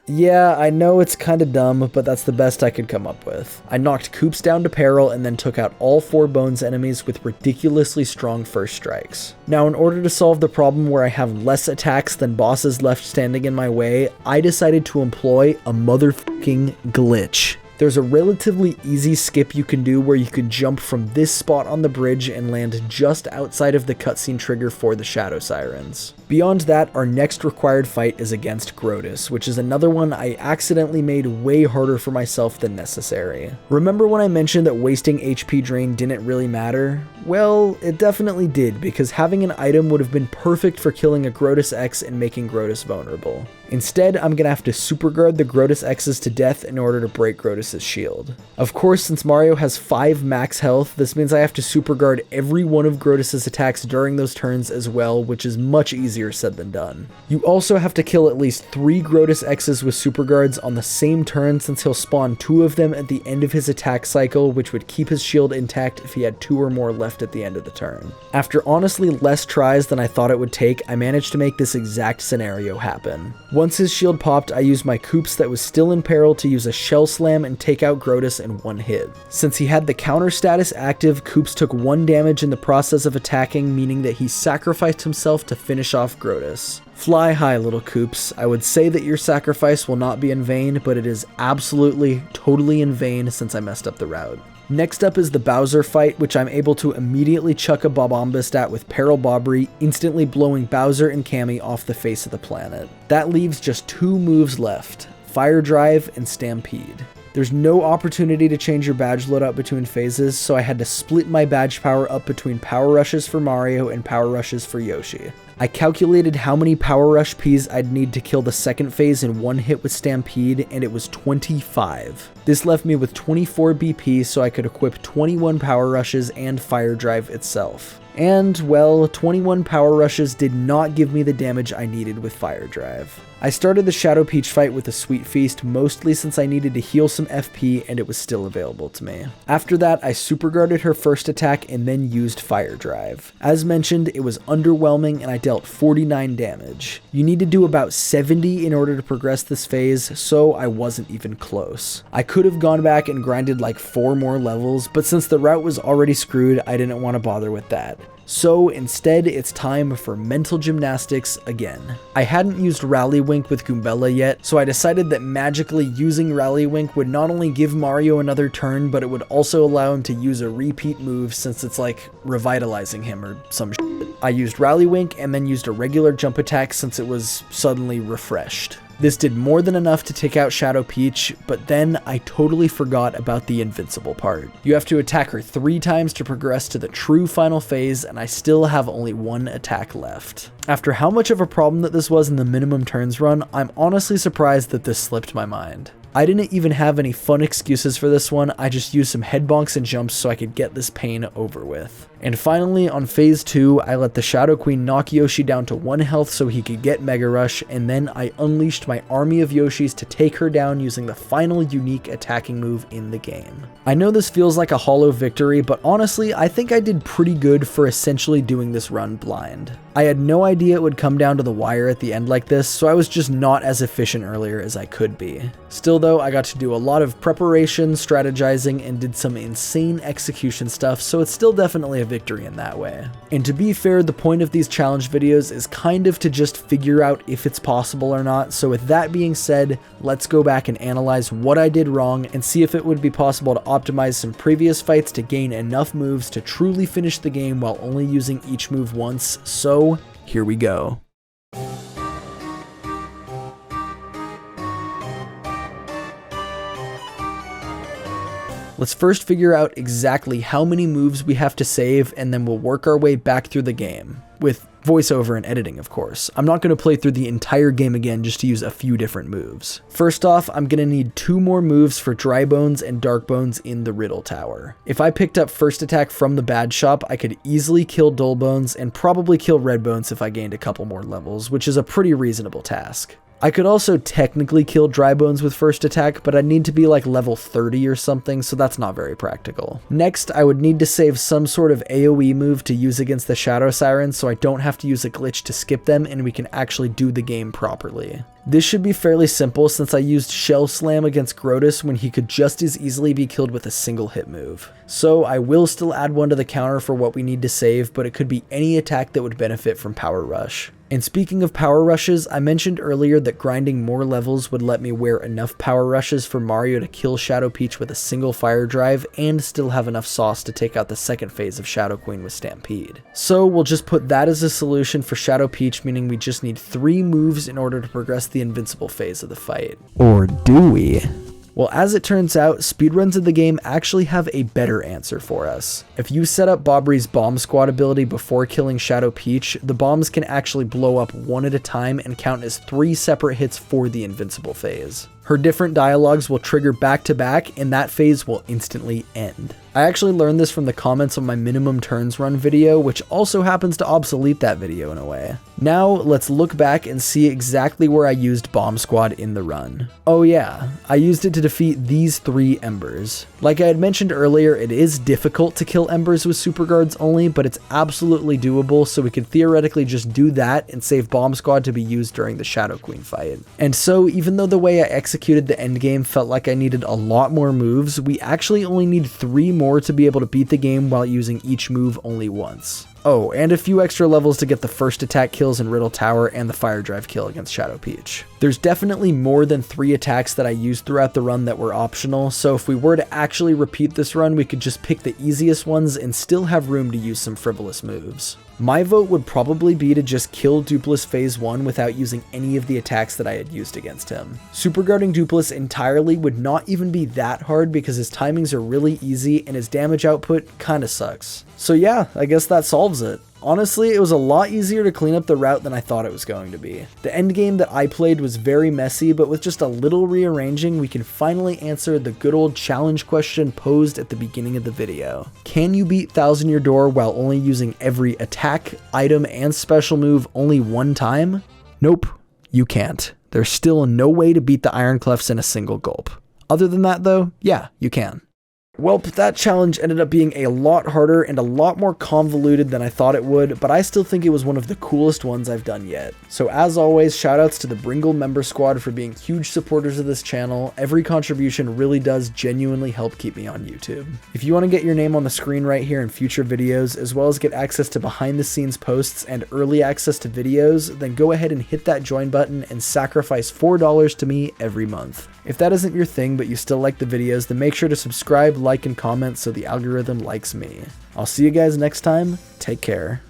Yeah, I know it's kinda dumb, but that's the best I could come up with. I knocked Koops down to peril and then took out all 4 bones enemies with ridiculously strong first strikes. Now, in order to solve the problem where I have less attacks than bosses left standing in my way, I decided to employ a motherfucking glitch. There's a relatively easy skip you can do where you can jump from this spot on the bridge and land just outside of the cutscene trigger for the Shadow Sirens. Beyond that, our next required fight is against Grotus, which is another one I accidentally made way harder for myself than necessary. Remember when I mentioned that wasting HP drain didn't really matter? Well, it definitely did, because having an item would have been perfect for killing a Grotus X and making Grotus vulnerable. Instead, I'm gonna have to super guard the Grotus X's to death in order to break Grotus's shield. Of course, since Mario has 5 max health, this means I have to super guard every one of Grotus's attacks during those turns as well, which is much easier said than done. You also have to kill at least 3 Grotus X's with super guards on the same turn, since he'll spawn 2 of them at the end of his attack cycle, which would keep his shield intact if he had 2 or more left at the end of the turn. After honestly less tries than I thought it would take, I managed to make this exact scenario happen. Once his shield popped, I used my Koops that was still in peril to use a Shell Slam and take out Grotus in 1 hit. Since he had the counter status active, Koops took 1 damage in the process of attacking, meaning that he sacrificed himself to finish off Grotus. Fly high, little Koops. I would say that your sacrifice will not be in vain, but it is absolutely, totally in vain since I messed up the route. Next up is the Bowser fight, which I'm able to immediately chuck a Bobombast at with Peril Bobbery, instantly blowing Bowser and Cammy off the face of the planet. That leaves just 2 moves left, Fire Drive and Stampede. There's no opportunity to change your badge loadout between phases, so I had to split my badge power up between power rushes for Mario and power rushes for Yoshi. I calculated how many Power Rush Ps I'd need to kill the second phase in one hit with Stampede, and it was 25. This left me with 24 BP, so I could equip 21 Power Rushes and Fire Drive itself. And, well, 21 Power Rushes did not give me the damage I needed with Fire Drive. I started the Shadow Peach fight with a Sweet Feast, mostly since I needed to heal some FP and it was still available to me. After that, I super guarded her first attack and then used Fire Drive. As mentioned, it was underwhelming and I dealt 49 damage. You need to do about 70 in order to progress this phase, so I wasn't even close. I could have gone back and grinded like 4 more levels, but since the route was already screwed, I didn't want to bother with that. So instead, it's time for mental gymnastics again. I hadn't used Rally Wink with Goombella yet, so I decided that magically using Rally Wink would not only give Mario another turn, but it would also allow him to use a repeat move since it's like revitalizing him or some shit. I used Rally Wink and then used a regular jump attack since it was suddenly refreshed. This did more than enough to take out Shadow Peach, but then I totally forgot about the invincible part. You have to attack her 3 times to progress to the true final phase, and I still have only 1 attack left. After how much of a problem that this was in the minimum turns run, I'm honestly surprised that this slipped my mind. I didn't even have any fun excuses for this one, I just used some head bonks and jumps so I could get this pain over with. And finally, on phase 2, I let the Shadow Queen knock Yoshi down to 1 health so he could get Mega Rush, and then I unleashed my army of Yoshis to take her down using the final unique attacking move in the game. I know this feels like a hollow victory, but honestly, I think I did pretty good for essentially doing this run blind. I had no idea it would come down to the wire at the end like this, so I was just not as efficient earlier as I could be. Still though, I got to do a lot of preparation, strategizing, and did some insane execution stuff, so it's still definitely a victory in that way. And to be fair, the point of these challenge videos is kind of to just figure out if it's possible or not, so with that being said, let's go back and analyze what I did wrong and see if it would be possible to optimize some previous fights to gain enough moves to truly finish the game while only using each move once, so here we go. Let's first figure out exactly how many moves we have to save, and then we'll work our way back through the game. With voiceover and editing, of course. I'm not going to play through the entire game again just to use a few different moves. First off, I'm going to need 2 more moves for Dry Bones and Dark Bones in the Riddle Tower. If I picked up first attack from the Bad Shop, I could easily kill Dull Bones and probably kill Red Bones if I gained a couple more levels, which is a pretty reasonable task. I could also technically kill Dry Bones with first attack, but I'd need to be like level 30 or something, so that's not very practical. Next, I would need to save some sort of AoE move to use against the Shadow Sirens so I don't have to use a glitch to skip them and we can actually do the game properly. This should be fairly simple since I used Shell Slam against Grotus when he could just as easily be killed with a single hit move. So I will still add one to the counter for what we need to save, but it could be any attack that would benefit from Power Rush. And speaking of Power Rushes, I mentioned earlier that grinding more levels would let me wear enough Power Rushes for Mario to kill Shadow Peach with a single Fire Drive and still have enough sauce to take out the second phase of Shadow Queen with Stampede. So we'll just put that as a solution for Shadow Peach, meaning we just need 3 moves in order to progress the invincible phase of the fight. Or do we? Well, as it turns out, speedruns of the game actually have a better answer for us. If you set up Bobbery's Bomb Squad ability before killing Shadow Peach, the bombs can actually blow up 1 at a time and count as 3 separate hits for the invincible phase. Her different dialogues will trigger back to back and that phase will instantly end. I actually learned this from the comments on my minimum turns run video, which also happens to obsolete that video in a way. Now let's look back and see exactly where I used Bomb Squad in the run. Oh yeah, I used it to defeat these 3 Embers. Like I had mentioned earlier, it is difficult to kill Embers with Super Guards only, but it's absolutely doable, so we could theoretically just do that and save Bomb Squad to be used during the Shadow Queen fight. And so even though the way I executed the endgame felt like I needed a lot more moves, we actually only need 3 more to be able to beat the game while using each move only once. Oh, and a few extra levels to get the first attack kills in Riddle Tower and the Fire Drive kill against Shadow Peach. There's definitely more than 3 attacks that I used throughout the run that were optional, so if we were to actually repeat this run, we could just pick the easiest ones and still have room to use some frivolous moves. My vote would probably be to just kill Dupless phase 1 without using any of the attacks that I had used against him. Super guarding Dupless entirely would not even be that hard because his timings are really easy and his damage output kinda sucks. So yeah, I guess that solves it. Honestly, it was a lot easier to clean up the route than I thought it was going to be. The endgame that I played was very messy, but with just a little rearranging, we can finally answer the good old challenge question posed at the beginning of the video. Can you beat Thousand Year Door while only using every attack, item, and special move only one time? Nope, you can't. There's still no way to beat the Iron Clefs in a single gulp. Other than that though, yeah, you can. Well, that challenge ended up being a lot harder and a lot more convoluted than I thought it would, but I still think it was one of the coolest ones I've done yet. So as always, shoutouts to the Bringle member squad for being huge supporters of this channel. Every contribution really does genuinely help keep me on YouTube. If you want to get your name on the screen right here in future videos, as well as get access to behind the scenes posts and early access to videos, then go ahead and hit that join button and sacrifice $4 to me every month. If that isn't your thing, but you still like the videos, then make sure to subscribe, like, and comment so the algorithm likes me. I'll see you guys next time. Take care.